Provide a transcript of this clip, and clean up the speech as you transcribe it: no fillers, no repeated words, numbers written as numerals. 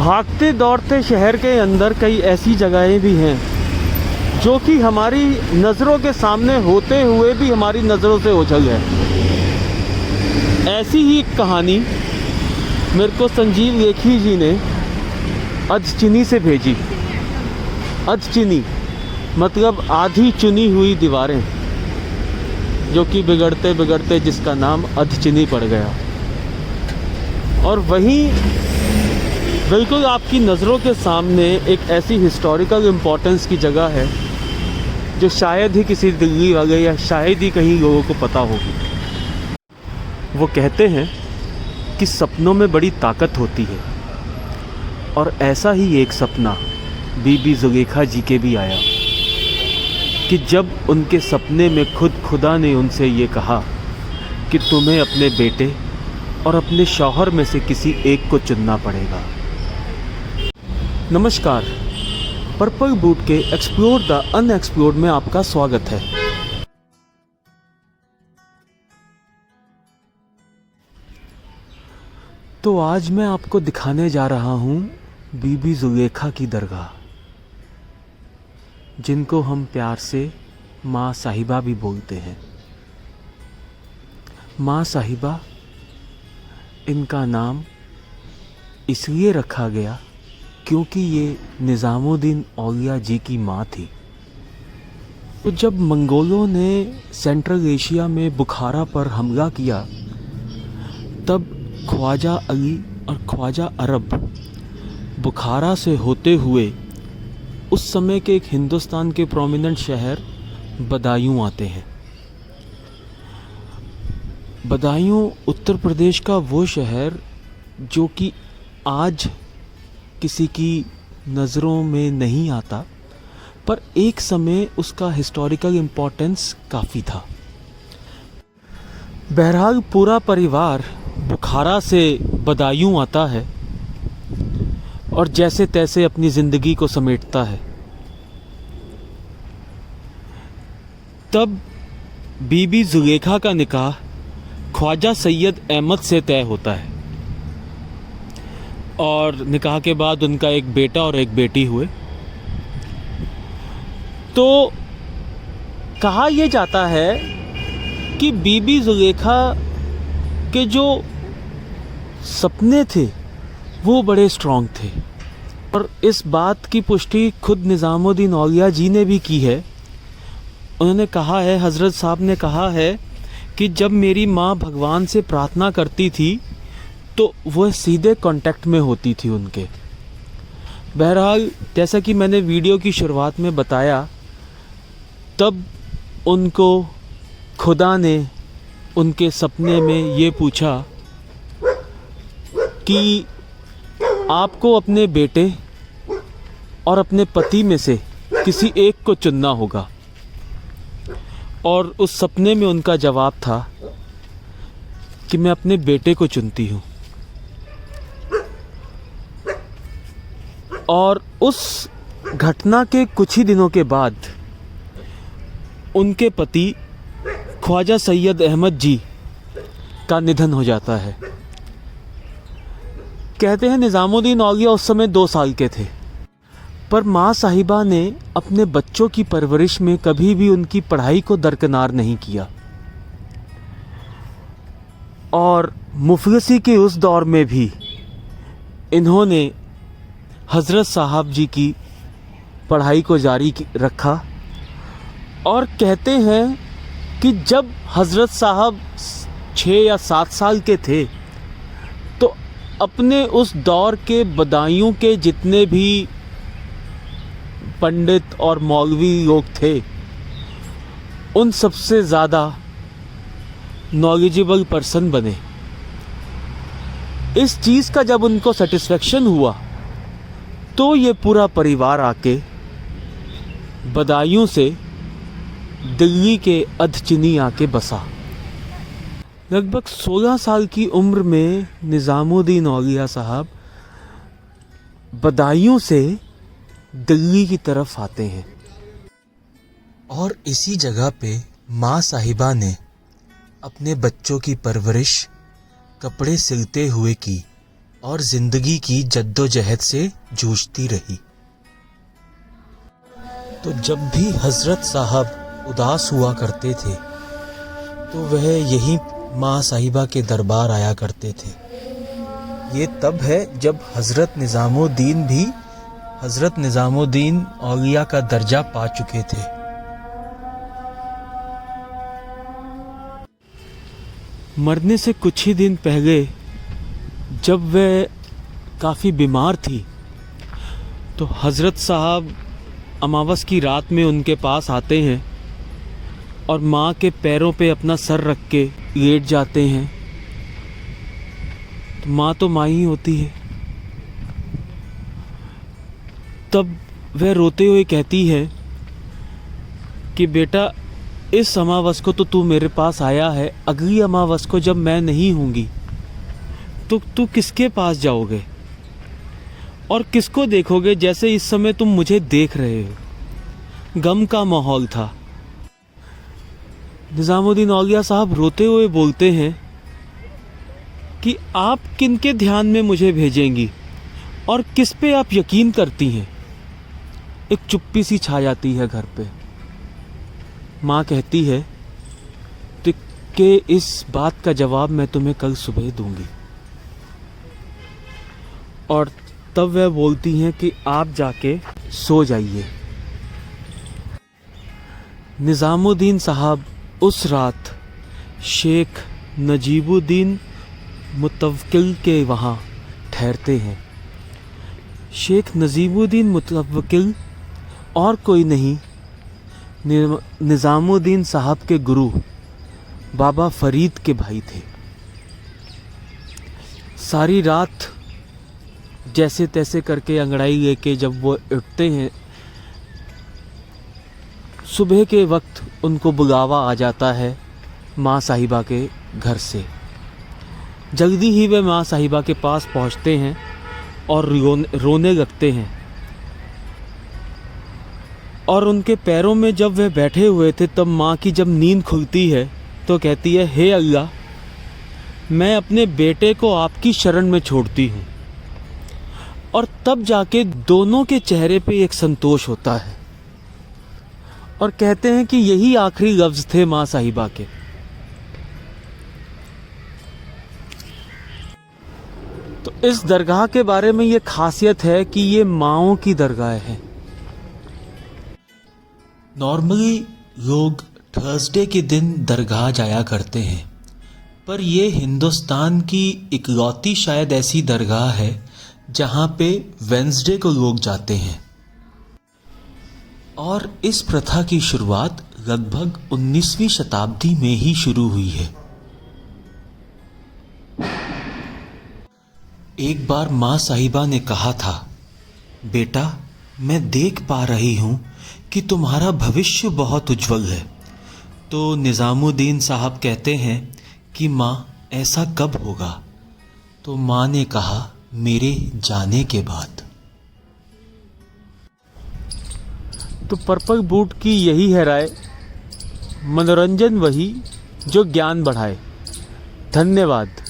भागते दौड़ते शहर के अंदर कई ऐसी जगहें भी हैं जो कि हमारी नज़रों के सामने होते हुए भी हमारी नज़रों से ओझल है। ऐसी ही एक कहानी मेरे को संजीव लेखी जी ने अधचीनी से भेजी। अधचीनी मतलब आधी चुनी हुई दीवारें, जो कि बिगड़ते बिगड़ते जिसका नाम अधचीनी पड़ गया। और वहीं बिल्कुल आपकी नज़रों के सामने एक ऐसी हिस्टोरिकल इम्पोर्टेंस की जगह है जो शायद ही किसी दिल्ली वाले या शायद ही कहीं लोगों को पता होगी। वो कहते हैं कि सपनों में बड़ी ताकत होती है, और ऐसा ही एक सपना बीबी जुलेखा जी के भी आया कि जब उनके सपने में खुद खुदा ने उनसे ये कहा कि तुम्हें अपने बेटे और अपने शौहर में से किसी एक को चुनना पड़ेगा। नमस्कार, पर्पल बूट के एक्सप्लोर द अनएक्सप्लोर्ड में आपका स्वागत है। तो आज मैं आपको दिखाने जा रहा हूँ बीबी जुलेखा की दरगाह, जिनको हम प्यार से माँ साहिबा भी बोलते हैं। माँ साहिबा, इनका नाम इसलिए रखा गया क्योंकि ये निज़ामुद्दीन औलिया जी की माँ थी। तो जब मंगोलों ने सेंट्रल एशिया में बुखारा पर हमला किया, तब ख्वाजा अली और ख्वाजा अरब बुखारा से होते हुए उस समय के एक हिंदुस्तान के प्रोमिनेंट शहर बदायूं आते हैं। बदायूं उत्तर प्रदेश का वो शहर जो कि आज किसी की नज़रों में नहीं आता, पर एक समय उसका हिस्टोरिकल इम्पोर्टेंस काफ़ी था। बहरहाल पूरा परिवार बुखारा से बदायूं आता है और जैसे तैसे अपनी ज़िंदगी को समेटता है। तब बीबी जुलेखा का निकाह ख्वाजा सैयद अहमद से तय होता है, और निकाह के बाद उनका एक बेटा और एक बेटी हुए। तो कहा यह जाता है कि बीबी जुलेखा के जो सपने थे वो बड़े स्ट्रॉन्ग थे, और इस बात की पुष्टि खुद निज़ामुद्दीन औलिया जी ने भी की है। उन्होंने कहा है, हज़रत साहब ने कहा है कि जब मेरी माँ भगवान से प्रार्थना करती थी तो वह सीधे कांटेक्ट में होती थी उनके। बहरहाल जैसा कि मैंने वीडियो की शुरुआत में बताया, तब उनको खुदा ने उनके सपने में ये पूछा कि आपको अपने बेटे और अपने पति में से किसी एक को चुनना होगा। और उस सपने में उनका जवाब था कि मैं अपने बेटे को चुनती हूँ। और उस घटना के कुछ ही दिनों के बाद उनके पति ख्वाजा सैयद अहमद जी का निधन हो जाता है। कहते हैं निज़ामुद्दीन औलिया उस समय 2 साल के थे, पर माँ साहिबा ने अपने बच्चों की परवरिश में कभी भी उनकी पढ़ाई को दरकिनार नहीं किया। और मुफलिसी के उस दौर में भी इन्होंने हज़रत साहब जी की पढ़ाई को जारी रखा। और कहते हैं कि जब हज़रत साहब 6 या 7 साल के थे, तो अपने उस दौर के बदायूं के जितने भी पंडित और मौलवी लोग थे, उन सबसे ज़्यादा नॉलेजेबल पर्सन बने। इस चीज़ का जब उनको सेटिस्फेक्शन हुआ, तो ये पूरा परिवार आके बदायूं से दिल्ली के अधचीनी आके बसा। लगभग 16 साल की उम्र में निज़ामुद्दीन औलिया साहब बदायूं से दिल्ली की तरफ आते हैं, और इसी जगह पे माँ साहिबा ने अपने बच्चों की परवरिश कपड़े सिलते हुए की, और जिंदगी की जद्दोजहद से जूझती रही। तो जब भी हजरत साहब उदास हुआ करते थे तो वह यहीं माँ साहिबा के दरबार आया करते थे। ये तब है जब हजरत निज़ामुद्दीन औलिया का दर्जा पा चुके थे। मरने से कुछ ही दिन पहले जब वह काफ़ी बीमार थी तो हज़रत साहब अमावस की रात में उनके पास आते हैं और माँ के पैरों पे अपना सर रख के लेट जाते हैं। तो माँ तो माँ ही होती है। तब वह रोते हुए कहती है कि बेटा, इस अमावस को तो तू मेरे पास आया है, अगली अमावस को जब मैं नहीं होंगी तो तू किसके पास जाओगे और किसको देखोगे जैसे इस समय तुम मुझे देख रहे हो। गम का माहौल था। निज़ामुद्दीन औलिया साहब रोते हुए बोलते हैं कि आप किनके ध्यान में मुझे भेजेंगी और किस पे आप यकीन करती हैं। एक चुप्पी सी छा जाती है घर पे। माँ कहती है कि इस बात का जवाब मैं तुम्हें कल सुबह दूंगी। और तब वह बोलती हैं कि आप जाके सो जाइए। निज़ामुद्दीन साहब उस रात शेख नजीबुद्दीन मुतवक्किल के वहाँ ठहरते हैं। शेख नजीबुद्दीन मुतवक्किल और कोई नहीं, निज़ामुद्दीन साहब के गुरु बाबा फरीद के भाई थे। सारी रात जैसे तैसे करके अंगड़ाई लेके जब वो उठते हैं, सुबह के वक्त उनको बुलावा आ जाता है माँ साहिबा के घर से। जल्दी ही वे माँ साहिबा के पास पहुँचते हैं और रोने लगते हैं। और उनके पैरों में जब वह बैठे हुए थे तब माँ की जब नींद खुलती है तो कहती है, हे अल्लाह, मैं अपने बेटे को आपकी शरण में छोड़ती हूँ। और तब जाके दोनों के चेहरे पे एक संतोष होता है और कहते हैं कि यही आखिरी लफ्ज़ थे माँ साहिबा के। तो इस दरगाह के बारे में ये खासियत है कि ये माँओं की दरगाह है। नॉर्मली लोग थर्सडे के दिन दरगाह जाया करते हैं, पर ये हिंदुस्तान की इकलौती शायद ऐसी दरगाह है जहाँ पे वेंसडे को लोग जाते हैं। और इस प्रथा की शुरुआत लगभग 19वीं शताब्दी में ही शुरू हुई है। एक बार माँ साहिबा ने कहा था, बेटा, मैं देख पा रही हूँ कि तुम्हारा भविष्य बहुत उज्जवल है। तो निज़ामुद्दीन साहब कहते हैं कि माँ, ऐसा कब होगा? तो माँ ने कहा, मेरे जाने के बाद। तो पर्पल बूट की यही है राय, मनोरंजन वही जो ज्ञान बढ़ाए। धन्यवाद।